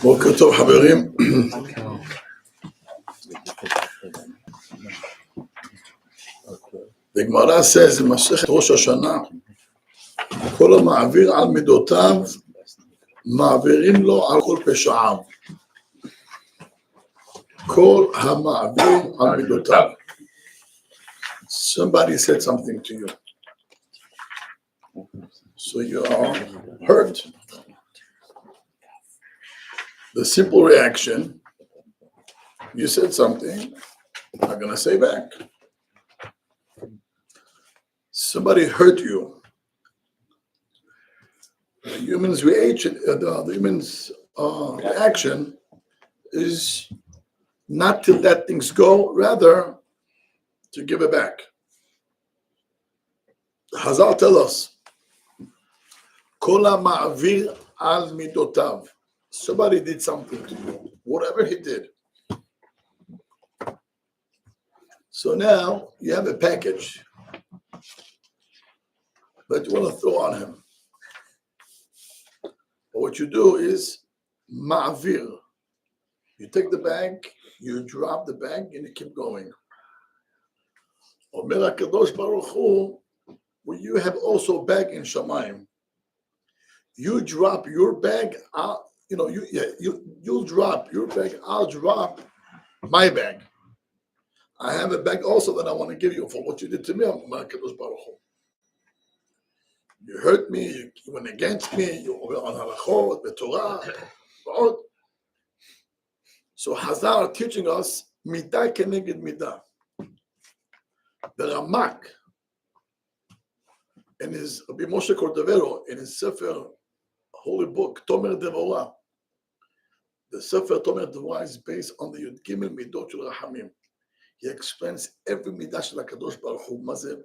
בוקר טוב חברים. The Gemara says in מסכת ראש השנה, כל המעביר על מידותיו, מעבירים לו על כל פשעיו. כל המעביר על מידותיו. Somebody said something to you. So you are hurt. The simple reaction, you said something, I'm going to say back. Somebody hurt you. The human's reaction, reaction is not to let things go, rather to give it back. Hazal tell us, Kol ha'ma'avir al midotav. Somebody did something to you, whatever he did. So now you have a package that you want to throw on him. But what you do is ma'avir. You take the bag, you drop the bag, and you keep going. Omer HaKadosh Baruch Hu, well, you have also a bag in Shamayim. You drop your bag out. You'll drop your bag, I'll drop my bag. I have a bag also that I want to give you for what you did to me. You hurt me, you went against me, you were on halachot, the Torah. So Hazar are teaching us, midah keneged midah. The Ramak, in his Rabbi Moshe Cordovero, in his Sefer, holy book, Tomer Devorah. The Sefer Tomer Devorah is based on the Yud Gimel Midot Shel Rahamim. He explains every midah shel HaKadosh Baruch Hu, mazeh,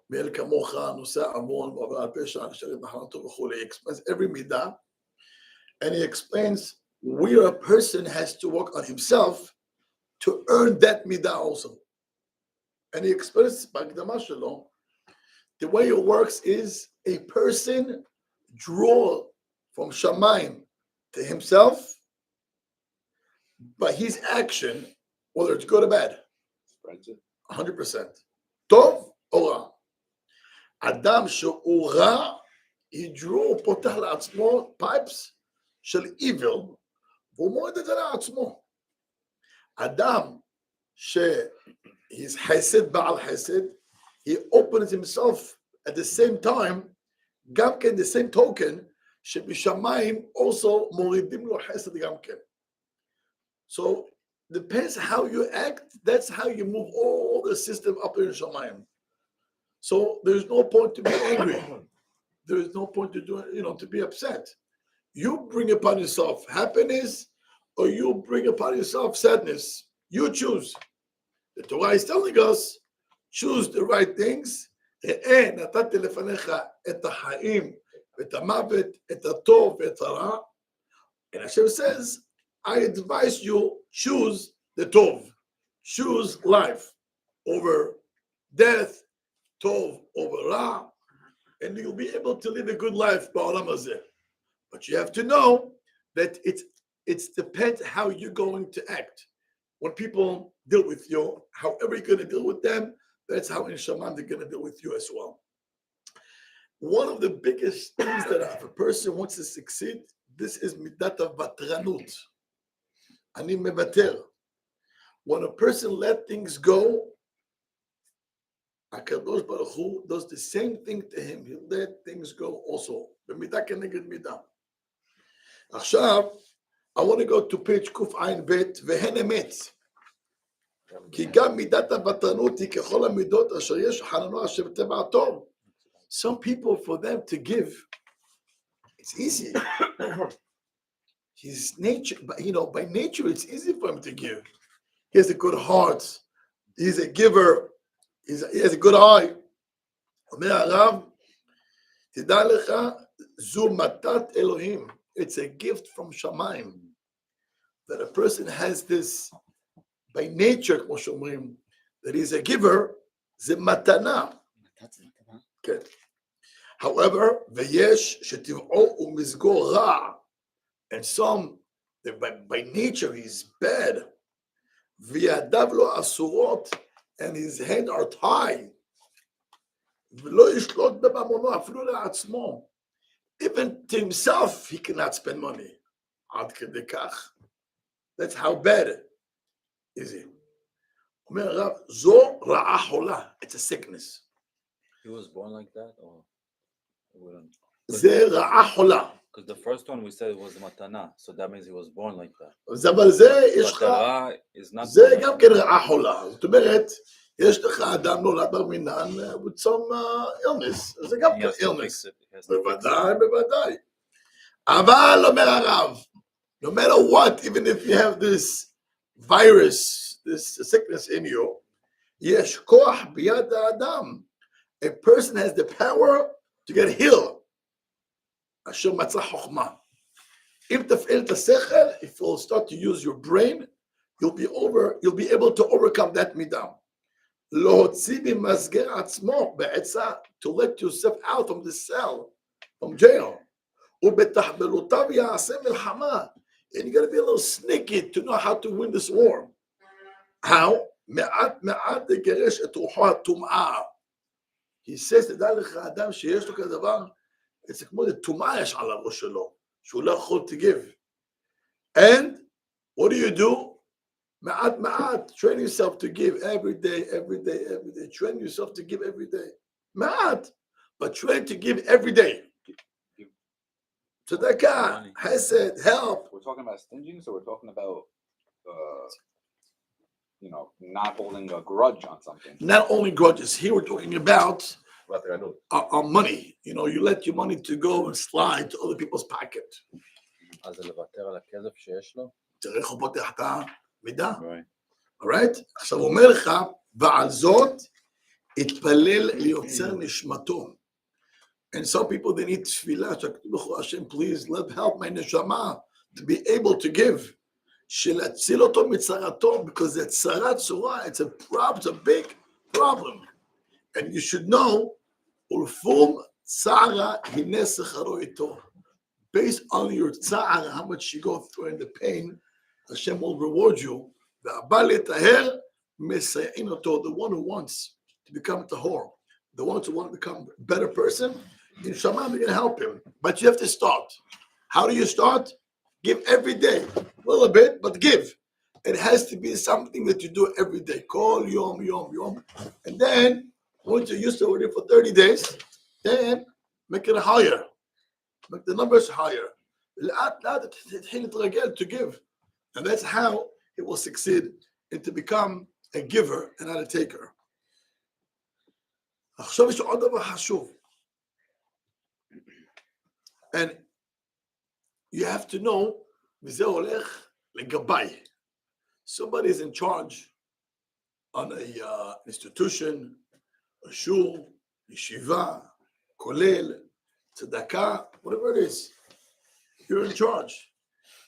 me'el kamocha, noseh amon, v'aver al pesha, nisharet nachalato v'chule. He explains every midah, and he explains where a person has to work on himself to earn that midah also. And he explains, b'Hakdama shelo, the way it works is a person draw from Shamayim to himself by his action, whether it's good or bad. 100%. Tov or ra. Adam she'u ra, he drew, פותח לעצמו pipes של evil, והוא מוריד את זה לעצמו. אדם he's חסד, בעל חסד, he opens himself at the same time, גם כן, the same token, שבשמיים also מורידים לו חסד גם כן. So, depends how you act, that's how you move all the system up in Shamayim. So, there's no point to be angry. There is no point to do, to be upset. You bring upon yourself happiness, or you bring upon yourself sadness. You choose. The Torah is telling us, choose the right things. נתתי לפניך את החיים, את המוות, את הטוב ואת הרע. And Hashem says, I advise you, choose the tov. Choose life over death, tov over ra, and you'll be able to live a good life ba'olam hazeh. But you have to know that it depends how you're going to act. When people deal with you, however you're going to deal with them, that's how in Shaman they're going to deal with you as well. One of the biggest things that if a person wants to succeed, this is midat vatranut. Ani mevater. When a person let things go, HaKadosh Baruch Hu does the same thing to him. He let things go also. B'midah keneged midah. עכשיו, I want to go to page Kuf Ayin Bet, והן אמת. כי גם מידת הוותרנות היא ככל המידות אשר יש חננו השם טבע הטוב. Some people, for them to give, it's easy. His nature, by nature, it's easy for him to give. He has a good heart. He's a giver. He has a good eye. אומר הרב, תדע לך, זו מתת אלוהים. It's a gift from Shamayim. That a person has this, by nature, כמו שאומרים, that he's a giver, זה מתנה. כן. However, ויש שטבעו ומזגו רע, and some, by nature, he's bad. וידיו לו אסורות, and his hands are tied. ולא ישלוט בממונו אפילו לעצמו. Even to himself, he cannot spend money. עד כדי כך. That's how bad is he. אומר הרב, זו רעה חולה. It's a sickness. He was born like that, or זה רעה חולה. because the first one we said was matana, so that means he was born like that. אבל זה יש לך, זה גם כן רעה חולה. זאת אומרת, יש לך אדם נולד בר מינן with some illness. זה גם כן illness. בוודאי. אבל אומר הרב, no matter what, even if you have this virus, this sickness in you, יש כוח ביד האדם. A person has the power to get healed. אשר מצא חוכמה. אם תפעיל את השכל, if you'll start to use your brain, you'll be able to overcome that מידה. להוציא ממסגר עצמו בעצה, to let yourself out from the cell, from jail. ובתחבלותיו יעשה מלחמה. And you got to be a little sneaky to know how to win this war. How? מעט מעט לגרש את רוחו הטומאה. He says, תדע לך אדם שיש לו כזה דבר, זה כמו טומאה יש על הראש שלו, שהוא לא יכול to give. And what do? מעט מעט, train yourself to give every day. Train yourself to give every day. מעט, but train to give every day. tzedakah, hesed, help. We're talking about stinging, so we're talking about, not holding a grudge on something. Not only grudges. Here we're talking about money. You let your money to go and slide to other people's pocket. אז זה לוותר על הכסף שיש לו? צריך הוא פותח את המידה. Right. Alright? עכשיו הוא אומר לך, ועל זאת, התפלל ליוצר נשמתו. And some people, they need tefillah. Hashem, please help my neshama to be able to give. שלהציל אותו מצרתו, because that צרת צורה, it's a problem, it's a big problem. And you should know, ulfum tzara hine secharo ito. Based on your tzara, how much you go through and the pain, Hashem will reward you. Ve'abal yetaher mesayin oto, the one who wants to become tahor, the ones who want to become a better person, in Shema, we're going to help him. But you have to start. How do you start? Give every day. A little bit, but give. It has to be something that you do every day. Call yom. And then, once you're used to it for 30 days, then make it higher. Make the numbers higher. To give. And that's how it will succeed and to become a giver and not a taker. And you have to know, somebody is in charge on a institution, a shul, yeshiva, kolel, tzedakah, whatever it is. You're in charge.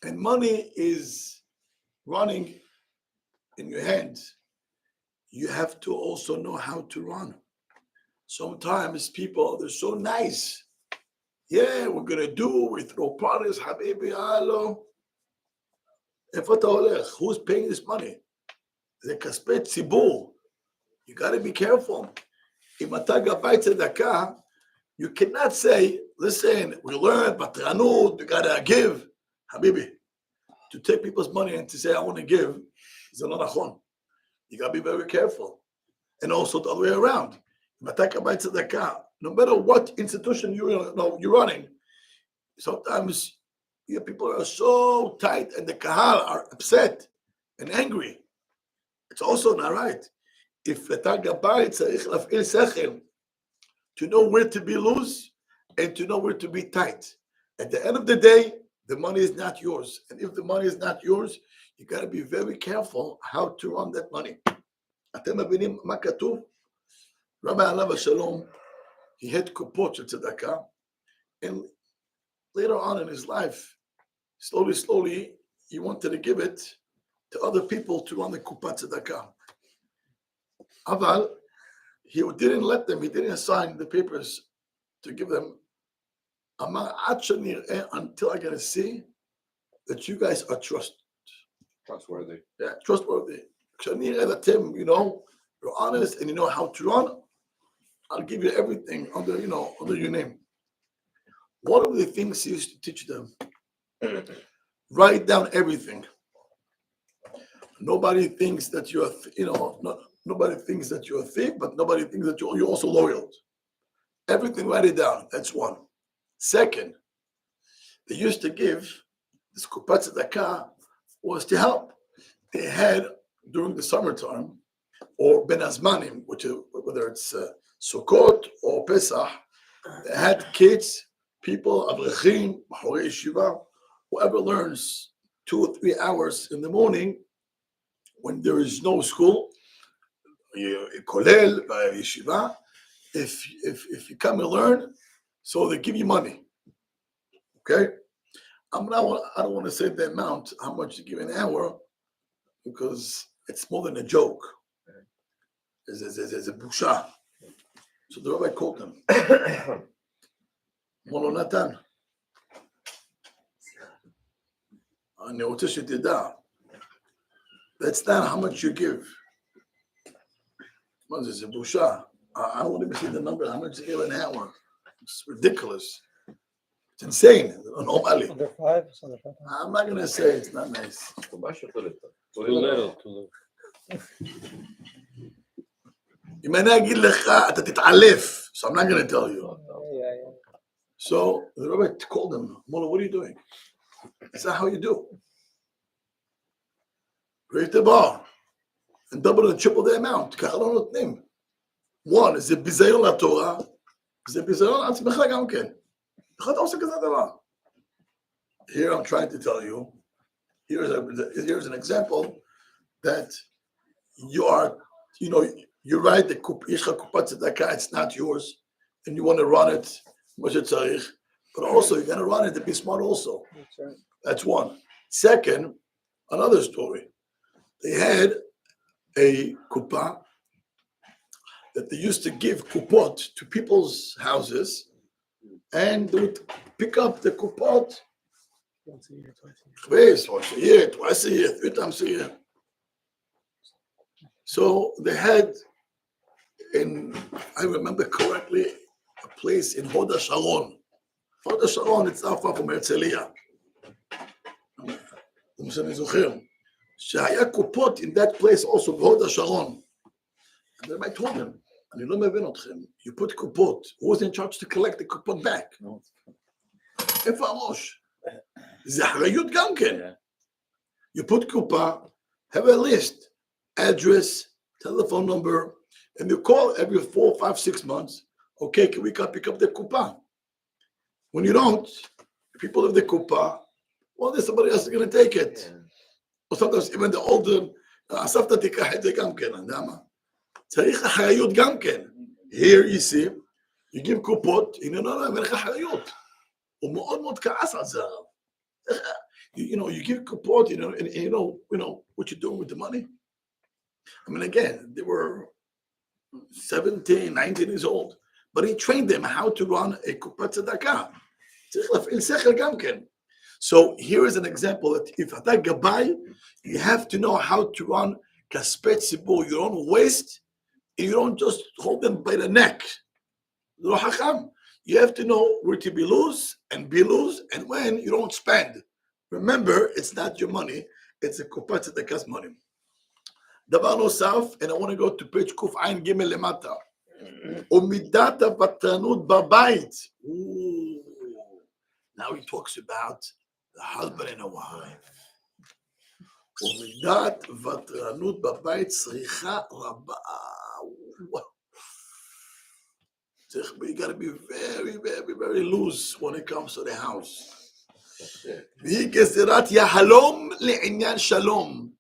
And money is running in your hands. You have to also know how to run. Sometimes people, they're so nice. Yeah, we're going to do, we throw parties, habibi, alo. Who's paying this money? The kaspet tzibur. You got to be careful. You cannot say, listen, we learned, batranud, you got to give. Habibi, to take people's money and to say, I want to give, is not nachon. You got to be very careful. And also the other way around. No matter what institution you're running, sometimes people are so tight and the kahal are upset and angry. It's also not right. If to know where to be loose and to know where to be tight. At the end of the day, the money is not yours. And if the money is not yours, you got to be very careful how to run that money. Rabbi Alav Shalom, he had kupot of tzedakah, and later on in his life, slowly, he wanted to give it to other people to run the kupot tzedakah. Aval, he didn't let them, he didn't assign the papers to give them. Amar until I get to see that you guys are Trustworthy. Yeah, trustworthy. כשאני אראה אתם, you're honest and you know how to run, I'll give you everything under your name. One of the things he used to teach them, write down everything. Nobody thinks that you're, nobody thinks that you're a thief, but nobody thinks that you're also loyal. Everything, write it down. That's one. Second, they used to give this kupat tzedakah was to help. They had during the summertime or ben azmanim, which is whether it's Sukkot or Pesach, they had kids, people, avrechim, bachorei yeshiva, whoever learns 2 or 3 hours in the morning when there is no school, kolel, yeshiva. If you come and learn, so they give you money. Okay, I don't want to say the amount, how much you give an hour, because it's more than a joke. It's a busha. So the rabbi called him. Yonatan, אני רוצה שתדע, that's not how much you give. It's a busha. I don't want to see the number, how much you give an hour. It's ridiculous. It's insane. Normally. Under 5? I'm not going to say it's not nice. Too little. אם אני אגיד לך, אתה תתעלף. So I'm not going to tell you. Yeah. So the rabbi called him, Mola, what are you doing? Is that how you do? Raise the bar and double and triple the amount. ככה לא נותנים. One, זה ביזיון לתורה, זה ביזיון עצמך גם כן. איך אתה עושה כזה דבר? Here I'm trying to tell you, here's an example that you're right, יש לך קופת צדקה, it's not yours, and you want to run it, כמו שצריך, but also you're going to run it to be smart also. That's right. That's one. Second, another story. They had a kuppah that they used to give kupot to people's houses, and they would pick up the kupot Once a year, twice a year, 3 times a year. So they had, I remember correctly, a place in Hod HaSharon. Hod HaSharon, it's not far from Herzliya. שאני זוכר, שהיה קופות in that place also, בהוד השרון. And then I told him, אני לא מבין אתכם, you put קופות, who was in charge to collect the קופות back? איפה הראש? זה אחריות גם כן. You put קופה, have a list, address, telephone number, and you call every 4, 5, 6 months, okay, can we pick up the kuppah? When you don't, people of the kuppah, well, there's somebody else is going to take it. Or sometimes even the older, הסבתא תיקח את זה גם כן, אני יודע מה? צריך אחריות גם כן. Here you see, you give קופות, הנה לא, אין לך אחריות. הוא מאוד מאוד כעס על זה. You give kupot, and you know what you're doing with the money. I mean, again, they were 17, 19 years old, but he trained them how to run a kupat tzedakah. So here is an example that if אתה גבאי, you have to know how to run כספי ציבור, you don't waste, and you don't just hold them by the neck. לא חכם. You have to know where to be loose, and when you don't spend. Remember, it's not your money, it's a kupat tzedakah's money. דבר נוסף, and I want to go to page קוף עין ג' למטה. ומידת הוותרנות בבית. Now he talks about the husband and a wife. ומידת ותרנות בבית צריכה רבה. You got to be very, very, very loose when it comes to the house. והיא גזירת יהלום לעניין שלום.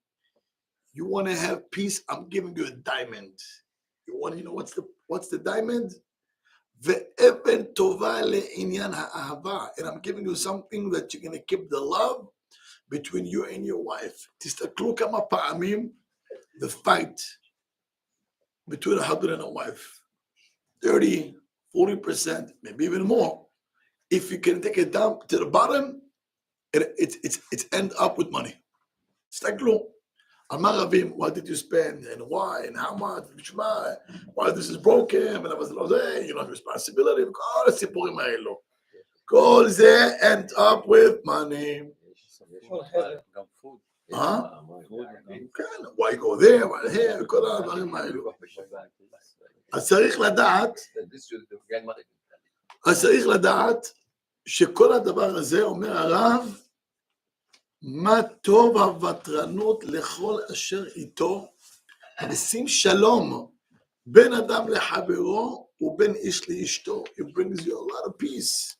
You want to have peace? I'm giving you a diamond. You want to know what's the diamond? ואבן טובה לעניין האהבה. And I'm giving you something that you're going to keep the love between you and your wife. תסתכלו כמה פעמים the fight between a husband and a wife. 30, 40%, maybe even more. If you can take it down to the bottom, it's end up with money. תסתכלו, על מה רבים, what did you spend, and why, and how much, why this is broken, ולמה זה לא זה, you know, responsibility, כל הסיפורים האלו. כל זה end up with money. גם food. כן, why go there, why here, כל הדברים האלו. אז צריך לדעת שכל הדבר הזה, אומר הרב, מה טוב הוותרנות לכל אשר איתו, ושים שלום בין אדם לחברו ובין איש לאשתו. It brings you a lot of peace.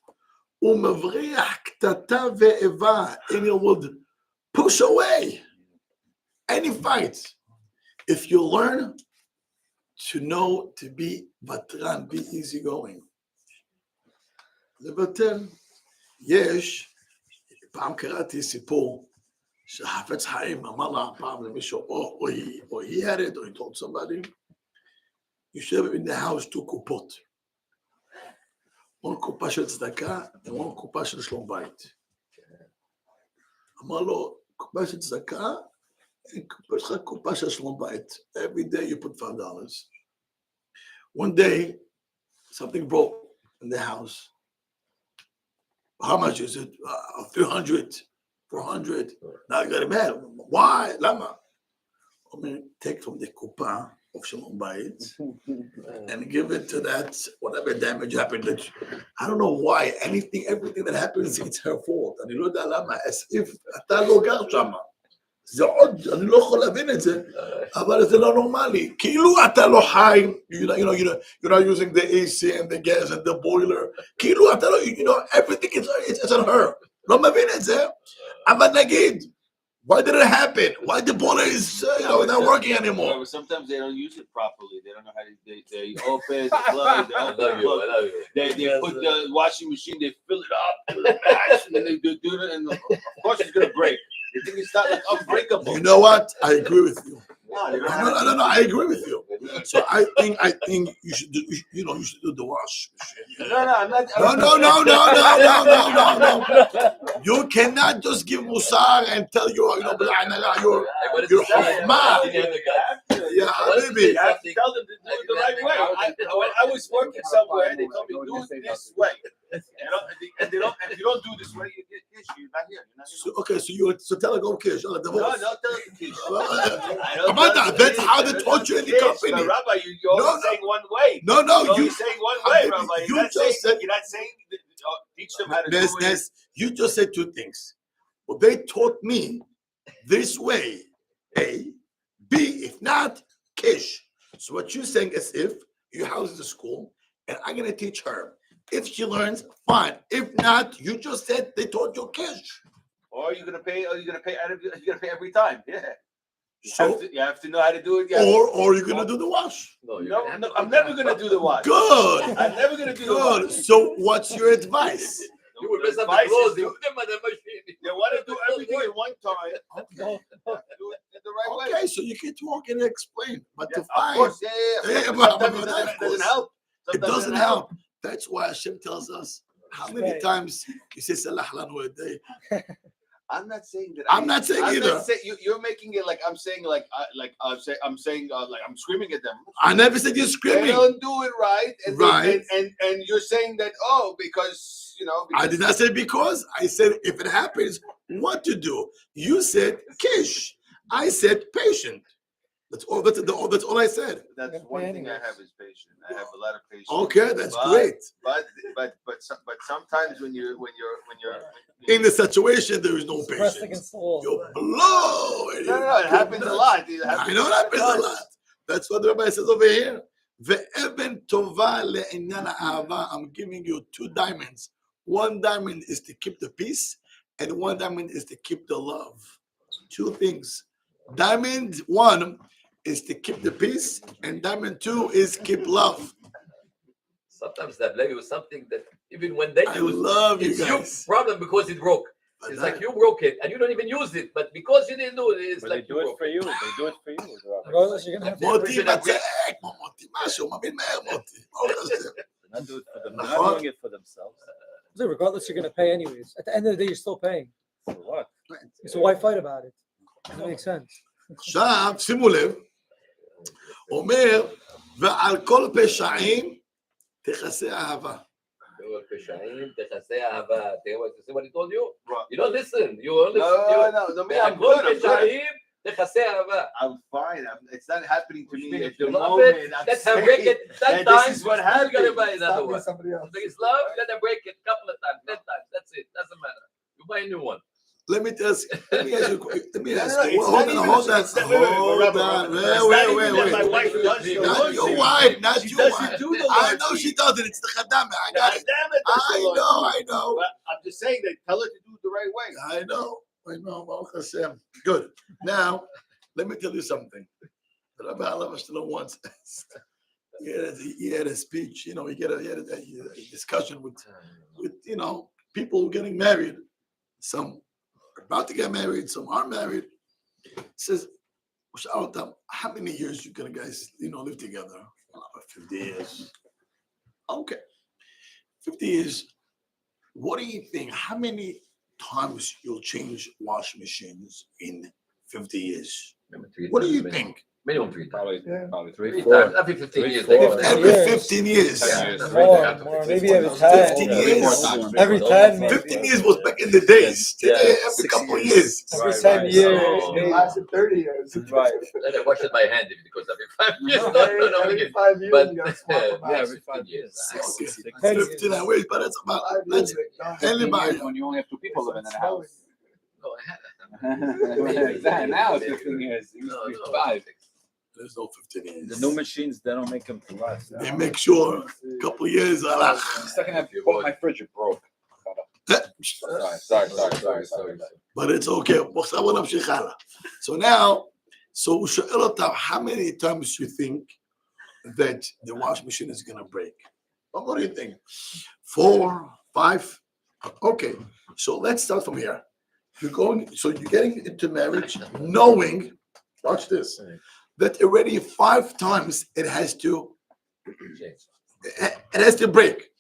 הוא מבריח קטטה ואיבה, and it would push away any fight. If you learn to know to be ותרן, be easy going. לבטל. יש, פעם קראתי סיפור, שהחפץ חיים אמר לה פעם למישהו, or he had it, or he told somebody, you should have in the house 2 קופות. one קופה של צדקה, and one קופה של שלום בית. אמר לו, קופה של צדקה, יש לך קופה של שלום בית. Every day you put $5. One day, something broke in the house. How much is it? 300, 400. Now you got to mad. Why? Lama. I mean, take from the kupa of Shalom Bayit and give it to that, whatever damage happened. I don't know why. Everything that happens, it's her fault. And you know that lama, as if אתה לא גר שמה. זה עוד, אני לא יכול להבין את זה, אבל זה לא נורמלי. כאילו אתה לא חי, you're not using the AC and the gas and the boiler. כאילו אתה לא, everything is on her. לא mבין את זה, אבל נגיד, why did it happen? Why the boiler is not working anymore? Sometimes they don't use it properly. They don't know how to, they open, they close, they put the washing machine, they fill it up, and then they do it, and of course it's going to break. They think it's not like unbreakable. You know what? I agree with you. No, I agree with you. So I think you should do, you should do the wash machine. No, I'm not. No. You cannot just give Musar and tell you're Chokhmah. Yeah, baby. I have to tell them to do it the right way. I was working somewhere and they told me do it this way. And if you don't do this way, you get kish. You're not here. Okay, so tell her go kish. No, tell her to kish. That's how they taught you in the company. But Rabbi, you're always saying one way. No, You're saying one way, Rabbi. You're not saying teach them how to do it. You just said 2 things. Well, they taught me this way. A, B, if not, kish. So what you're saying is if your house is a school and I'm going to teach her. If she learns, fine. If not, you just said they taught you kish. Or you're gonna pay. Every time. Yeah. So you have to know how to do it. Or you're gonna do the wash. No, I'm never gonna do the wash. Good. I'm never gonna do the wash. So what's your advice? You will mess up the clothes. They want to do everything in one time. Do it the right way. Okay, so you can talk and explain, but to Of find, course, yeah. but Sometimes it doesn't help. It doesn't help. That's why Hashem tells us how many times you say Salah lanu a day. I'm not saying that. I'm not saying either. You're making it like I'm saying I'm screaming at them. I never said you're screaming. They don't do it right, and you're saying that because Because I did not say because. I said if it happens, what to do. You said kish. I said patient. That's all. That's all I said. That's one thing I have is patience. I have a lot of patience. Okay, that's great. But sometimes when you're in the situation, there is no patience. You blow. No, it happens a lot. I know it happens a lot. That's what the Rabbi says over here. Ve'eben tova le'inyan ha'ava. I'm giving you 2 diamonds. 1 diamond is to keep the peace, and 1 diamond is to keep the love. 2 things. Diamond 1 is to keep the peace, and diamond 2 is keep love. Sometimes they blame you something that even when they I use love you it's guys. your problem because it broke. But It's like you broke it and you don't even use it, but because you didn't do it, it's But like they do you it for you. They do it for you. Regardless, you're gonna have to. מוטי מצק, מוטי משהו, מבין מהר מוטי. They're not doing it for them. They're not doing it for themselves. Regardless, you're gonna pay anyways. At the end of the day, you're still paying. For what? So why fight about it? Doesn't make sense. עכשיו, שימו לב, אומר, ועל כל פשעים תכסה אהבה. See what he told you? Right. You don't listen. You only. No, me, I'm good. I'm good. I'm fine. It's not happening to me at the moment. I'm Let her saying break it 10 that times. this is what You happened. gotta buy another Stop one. with somebody else. If it's love, let her break it a couple of times, 10 times. That's it. Doesn't matter. You buy a new one. Let me ask you, No, it's hold not on, even- hold on, it's not- wait, hold on, It's not even that my wait. wife does the Not laundry. your wife, not She your doesn't wife. do the I laundry. know she doesn't, it's the Chadama, I got it. Damn it, that's the laundry. I know. But I'm just saying that tell her to do it the right way. I know. Baruch Hashem. Good. Now, let me tell you something. Rabbi Eliezer once, he had a speech, he had a discussion with people getting married. Some are about to get married, some are married. He says, how many years you gonna guys, live together? 50 years. Okay. 50 years. What do you think? How many times you'll change wash machines in 50 years? What do you think? Minimum 3 times. Probably Three 3, 4. times. Every 15 years. Three, they four. go Every there. 15 years. More, maybe every 10. 15 years. Every 10, maybe. 15 years was back in the days. Today, every couple of years. Every Right, 10 right. years. So- maybe. lasted 30 years. Right. Let her wash it by hand if it goes every 5 years. Every 5 years, But you gotta swap them out. Yeah, every 5 years. Okay. 59 ways, but that's about 5 that's years, done. anybody. When you only have 2 people living in a house. No, I had Exactly. Now it's 15 years. It used to be 5. There's no 15 years. The new machines, they don't make them to last. They make sure a couple of years. The second I bought my fridge, it broke. Sorry. But it's okay. So now, הוא שואל אותם, how many times you think that the wash machine is going to break? What do you think? 4, 5? Okay, so let's start from here. You're getting into marriage knowing, watch this, that already 5 times it has to break.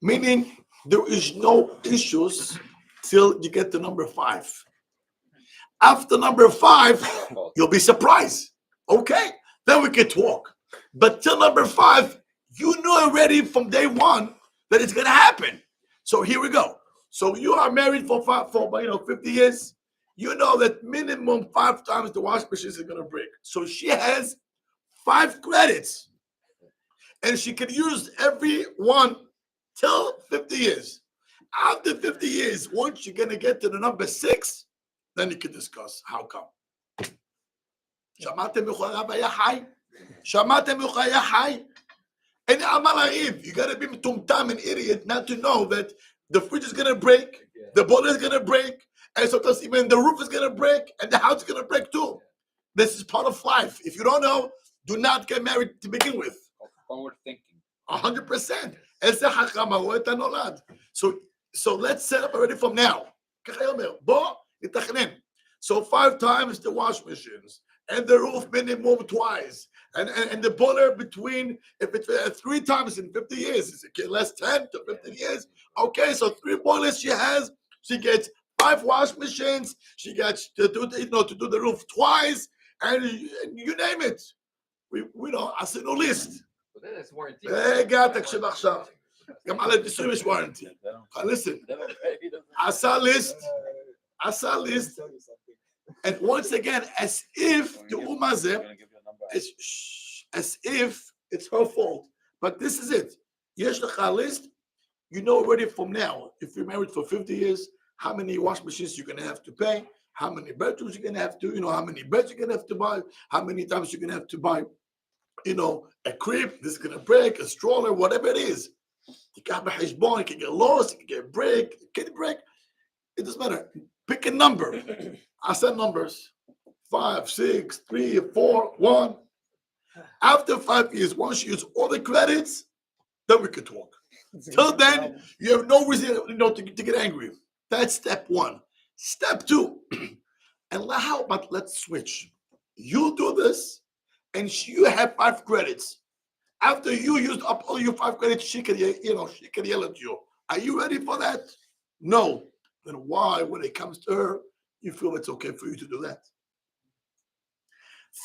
Meaning there is no issues till you get to number 5. After number 5, you'll be surprised. Okay, then we can talk. But till number 5, you know already from day 1 that it's gonna happen. So here we go. So you are married for 50 years. You know that minimum 5 times the wash machine is gonna break. So she has 5 credits, and she can use every one till 50 years. After 50 years, once you're gonna get to the number 6, then you can discuss how come. שמעתם איך הרב היה חי? שמעתם איך היה חי? אין על מה לריב. You gotta be מטומטם and idiot not to know that the fridge is gonna break, the boiler is gonna break, and sometimes even the roof is gonna break, and the house is gonna break too. This is part of life. If you don't know, do not get married to begin with. Forward thinking. 100%. איזה חכם רואה את הנולד. So let's set up already from now. ככה אומר, בוא נתכנן. So 5 times the wash machines, and the roof minimum twice, and the boiler between, if it's 3 times in 50 years, is it less 10 to 15 years? Okay, so 3 boilers she has. She gets 5 wash machines. She gets to do the roof twice, and you name it. We know, עשינו list. But then it's warranty. רגע, תקשיב עכשיו. גם על הניסויים יש warranty. Listen, עשה list, and once again, as if as if it's her fault. But this is it. יש לך list, you know already from now, if you're married for 50 years, how many wash machines you're going to have to pay, how many bedrooms you're going to have to, how many beds you're going to have to buy, how many times you're going to have to buy, a crib, this is going to break, a stroller, whatever it is. You can get lost, you can get break, it doesn't matter. Pick a number. I said numbers. 5, 6, 3, 4, 1. After 5 years, once you use all the credits, then we could talk. Till then, you have no reason to get angry. That's step 1. Step 2, and how about let's switch. You do this, and you have 5 credits. After you used up all your 5 credits, she can yell at you. Are you ready for that? No. then why, when it comes to her, you feel it's okay for you to do that?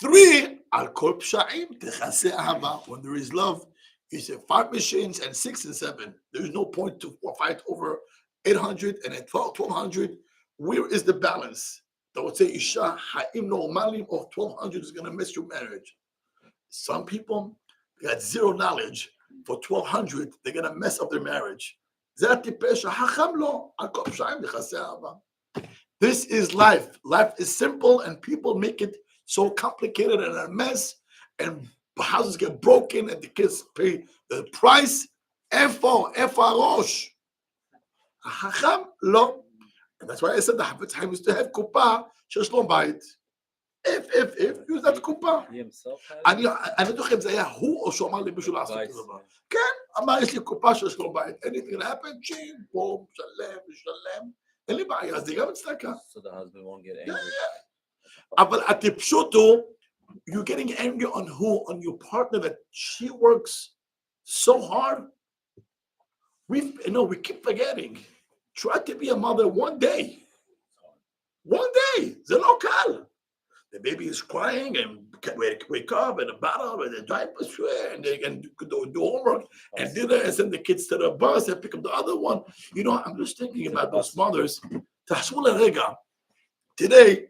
3, al kol psha'im techaseh ahava. When there is love, you say 5 machines and 6 and 7. There is no point to fight over 800 and then 1200. Where is the balance? That would say isha ha'im normalim of 1200 is going to mess your marriage. Some people got zero knowledge. For 1200, they're going to mess up their marriage. This is life. Life is simple, and people make it so complicated and a mess, and houses get broken, and the kids pay the price. Rosh. And that's why I said the Hatorah is to have kuppah, sheshlom bayit. If, use that kuppah. He himself had אני לא זוכר אם זה היה הוא או שהוא אמר למישהו לעשות את הדבר. כן, אמר יש לי קופה שיש לו בית. anything happen, צ'ים, בום, משלם. אין לי בעיה, אז זה גם צדקה. so the husband won't get angry. אבל הטיפשות הוא, you're getting angry on who? On your partner that she works so hard. We keep forgetting. Try to be a mother one day. One day. זה לא קל. The baby is crying and wake up and a bottle and the diapers and they can do homework and dinner and send the kids to the bus and pick up the other one. I'm just thinking about those mothers. Today,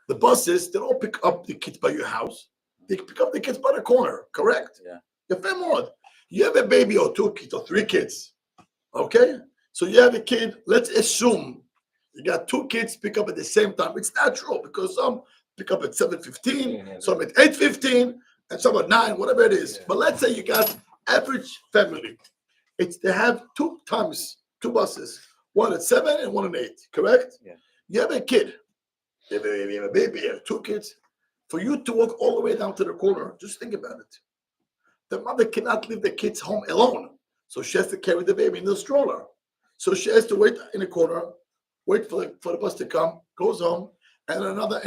the buses, they don't pick up the kids by your house. They pick up the kids by the corner, correct? Yeah. You have a baby or 2 kids or 3 kids, okay? So you have a kid, let's assume you got 2 kids pick up at the same time. It's natural because some pick up at 7:15, some at 8:15, and some at 9, whatever it is. But let's say you got average family. They have 2 buses, one at 7 and one at 8, correct? Yeah. You have a kid, you have a baby, you have 2 kids. For you to walk all the way down to the corner, just think about it. The mother cannot leave the kids home alone. So she has to carry the baby in the stroller. So she has to wait in the corner, wait for the bus to come, goes home, and another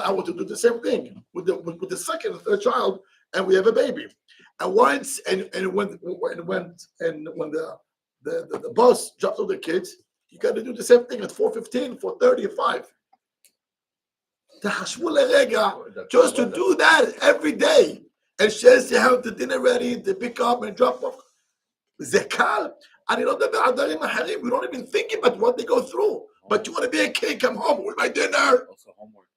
hour to do the same thing with the second and third child, and we have a baby. And when the bus drops off the kids, you got to do the same thing at 4:15, 4:30, 5. Just to do that every day, and she has to have the dinner ready to pick up and drop off. Zekal, and we don't even think about what they go through. But you want to be a kid, come home with my dinner. Also homework.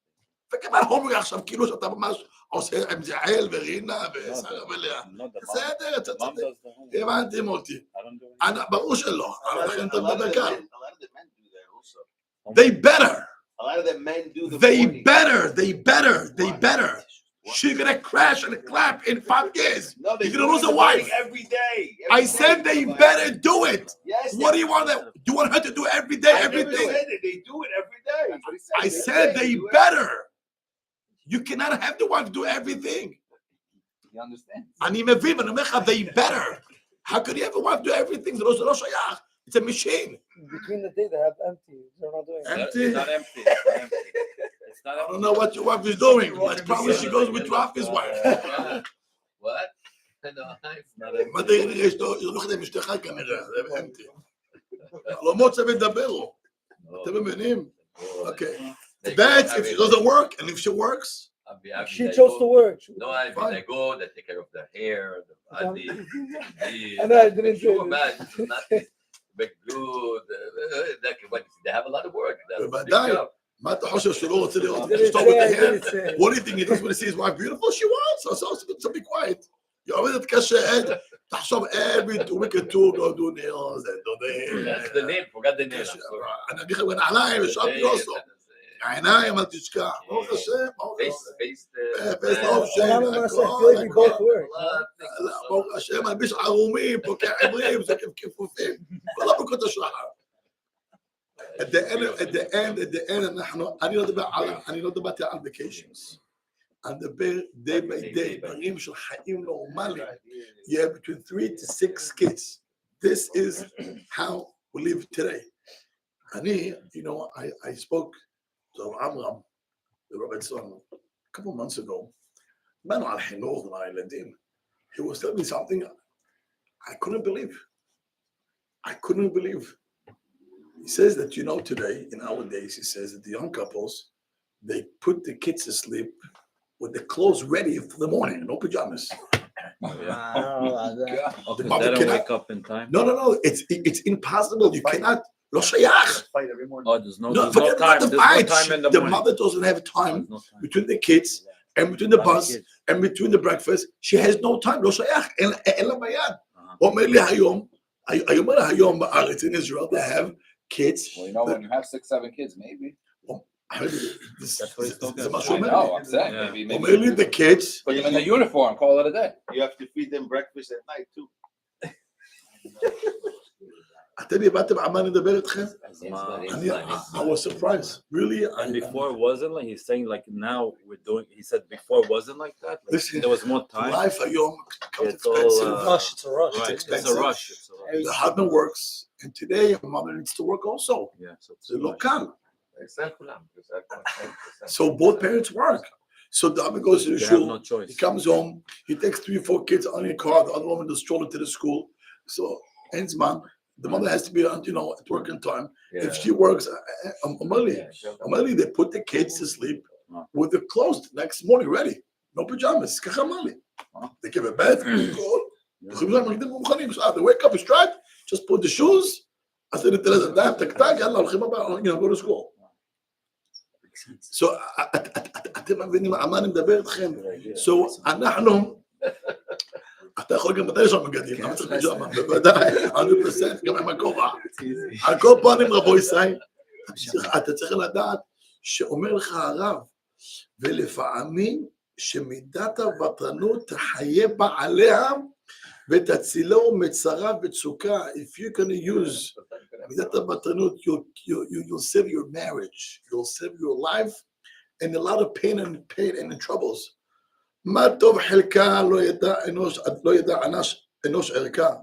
think about homework עכשיו, כאילו שאתה ממש עושה עם זעל ורינה ושרה ולאה. בסדר, הבנתם אותי. ברור שלא, לכן אתה מדבר כאן. They better. A lot of the men do the They better. She's gonna crash and clap in 5 years. No, you're gonna lose a wife. Every day. I said they better do it. Yes. What do you want them? Do you want her to do every day? Every day. Said it. They do it every day. I said they better. You cannot have the wife do everything. You understand? אני מבין, אני אומר לך, they better. How could you have a wife do everything? זה לא שייך. It's a machine. Between the day they have empty. They're not doing it. Empty? It's not empty. It's not empty. It's not I don't know what your wife is doing. But probably she goes with Rafi's wife. What? No, it's not מה אתה נראה? יש לו הולכת עם אשתך כנראה. זה empty. חלומות שווה לדברו. אתם מבינים? Okay. That's if it doesn't work, and if she works. She chose to work. No, I mean, they go, they take care of their hair, the body. I know, I didn't say Sure, this. man, this is not make good. They have a lot of work. בוודאי. מה אתה חושב שלא רוצה לראות? Didn't אשתו with the say, I hair? didn't say. What do you think? He doesn't want to see his wife beautiful? She wants. So be quiet. היא עובדת קשה. תחשוב every week or two go do nails and do the That's the name. Forgot the name. אני אגיד לך בנעליים ושאפי אוסו. העיניים אל תשכח. ברוך השם. פייס טוב שם. I feel like we both work. ברוך השם. מלביש ערומים, פוקח עברים, זקף כיפופים. ולא בקות השחר. At the end, אני לא דיברתי על vacations. אני מדבר day by day, דברים של חיים נורמליים. You have between 3 to 6 kids. This is how we live today. I spoke to Amram, the Rabbi's son, a couple months ago. Man, על חינוך לילדים. He was telling me something I couldn't believe. He He says that, today, in our days, he says that the young couples, they put the kids to sleep with the clothes ready for the morning, no pajamas. Okay, mother they don't cannot- wake up in time. No, it's impossible. You cannot. Lo shayach. Fight every morning. Oh, there's no No, time. forget about the There's no fight. time in the The morning. mother doesn't have time There's no time. between the kids and between the Not the bus kids. and between the breakfast. She has no time. לא שייך, אין לה ביד. Uh-huh. אומר לי היום בארץ, in Israel, they have kids. Well, when you have 6, 7 kids, maybe. That's what he's talking זה about. מה שהוא I אומר know, לי. I'm saying. Yeah. Maybe אומר לי, the kids, put them in the uniform, call it a day. You have to feed them breakfast at night too. אתם הבנתם על מה אני מדבר איתכם? אז מה- I was surprised. Really, And before it wasn't like he's saying like now we're doing. He said before it wasn't like that. Like, Listen, there was more time. life היום becomes It's all, expensive. Rush, it's a rush. Right, It's it's a expensive. rush. It's a rush. The husband works, and today your mother needs to work also. Yeah, so it's זה a לא rush. קל. אצל כולם. So both parents work. So the other goes to the They have shul. no choice. He comes home. He takes 3 or 4 kids on a car. The other woman does stroll into the school. So ends man, the mother has to be at work in time. If she works, Amali, they put the kids to sleep with the clothes the next morning ready. No pajamas. ככה אמר לי. They give a bath. So they wake up straight. Just put the shoes. I said, go to school. So אתם מבינים על מה אני מדבר איתכם? So אנחנו, אתה יכול גם מתי יש לנו בגדים, למה צריך פיג'מה? בוודאי, 100%, גם עם הכובע. על כל פנים רבו ישראל, אתה צריך לדעת שאומר לך הרב, ולפעמים שמידת הוותרנות תחיה בעליה ותצילו מצרה וצוקה. If you're going to use מידת הוותרנות, you'll save your marriage, you'll save your life, and a lot of pain and troubles. מה טוב חלקה לא ידע אנוש ערכה.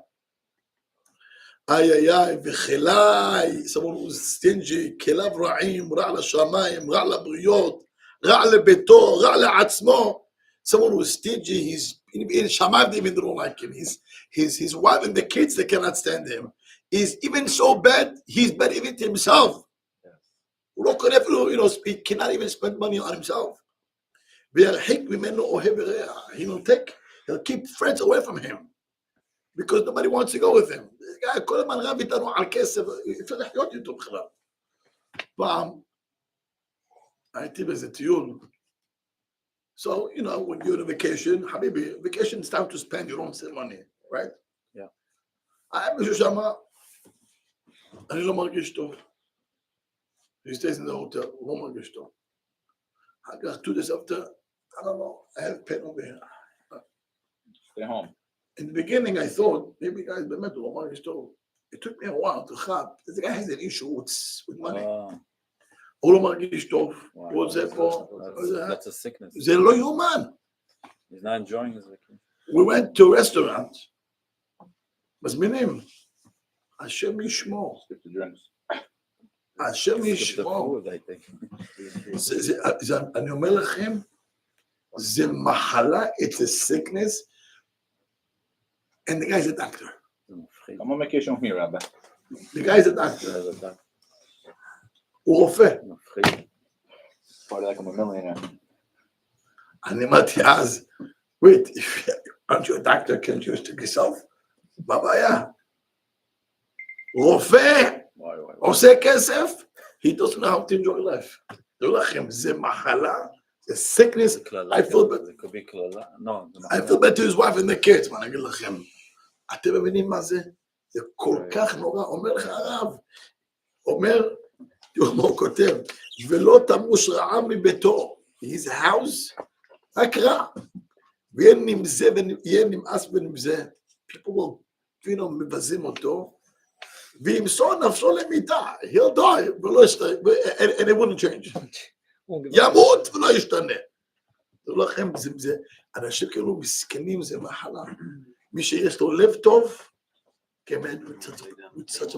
איי, וחילאי, someone who's stingy, כליו רעים, רע לשמיים, רע לבריות, רע לביתו, רע לעצמו. Someone who's stingy, he's in Shamayim, they even don't like him. His wife and the kids, they cannot stand him. He's even so bad, he's bad even to himself. He cannot even spend money on himself. He'll keep friends away from him because nobody wants to go with him. This guy, כל הזמן רב איתנו על כסף, אפשר לחיות איתו בכלל. פעם, הייתי באיזה טיול. So, when you're on vacation, Habibi, vacation is time to spend, you don't save money, right? Yeah. מישהו שמה, אני לא מרגיש טוב. He stays in the hotel, הוא לא מרגיש טוב. אחר כך, 2 days after, I don't know, I have pain over here. Stay home. In the beginning, I thought, maybe guys, באמת, הוא לא מרגיש טוב. It took me a while to have, this guy has an issue with money. הוא לא מרגיש טוב, הוא עושה פה, That's a sickness. זה לא יאומן. He's not enjoying his vacation. We went to a restaurant, מזמינים, השם ישמור, Skip the drinks. השם Skip the ישמור. food, I think. אני אומר לכם, זה מחלה, it's a sickness, and the guy's a doctor. I'm on vacation with me, Rabbi. The guy's a doctor. הוא רופא. Party like I'm a millionaire. אני אמרתי אז, wait, aren't you a doctor, can't you stick yourself? מה הבעיה? רופא, עושה כסף, he doesn't know how to enjoy life. תראו לכם, זה מחלה, זה sickness, I feel bad. It could be קללה. No. I feel bad to his wife and the kids, מה אני אגיד לכם? אתם מבינים מה זה? זה כל כך נורא, אומר לך הרב, תראו מה הוא כותב, ולא תמוש רעה מביתו, his house, רק רע, ויהיה נמאס ונמזה, people will, מבזים אותו, וימסור נפשו למיתה, he'll die, and it wouldn't change, ימות ולא ישתנה. תראו לכם, זה, אנשים כאילו מסכנים, זה מחלה, מי שיש לו לב טוב, כמעט with such a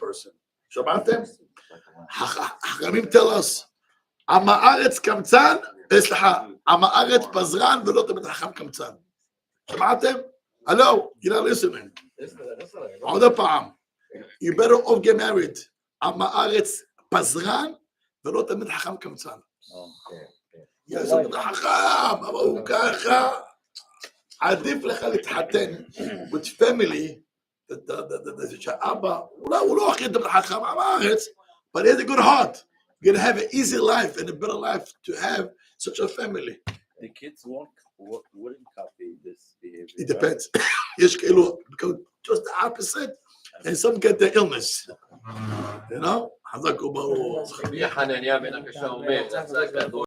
person. שמעתם? החכמים tell us, עם הארץ קמצן, סליחה, עם הארץ פזרן ולא תמיד חכם קמצן. שמעתם? הלו, you're not listening. עוד פעם, you better off get married. עם הארץ פזרן ולא תמיד חכם קמצן. יעזור את החכם, אבל הוא ככה. עדיף לך להתחתן with family, שהאבא, אולי הוא לא הכי תמיד חכם עם הארץ, but he has a good heart. You're going to have an easy life and a better life to have such a family. The kids wouldn't copy this behavior. It depends. יש כאלו, just the opposite, and some get the illness. You know? חזק וברוך. רבי חנניה בן הקשה אומר, יצא גדול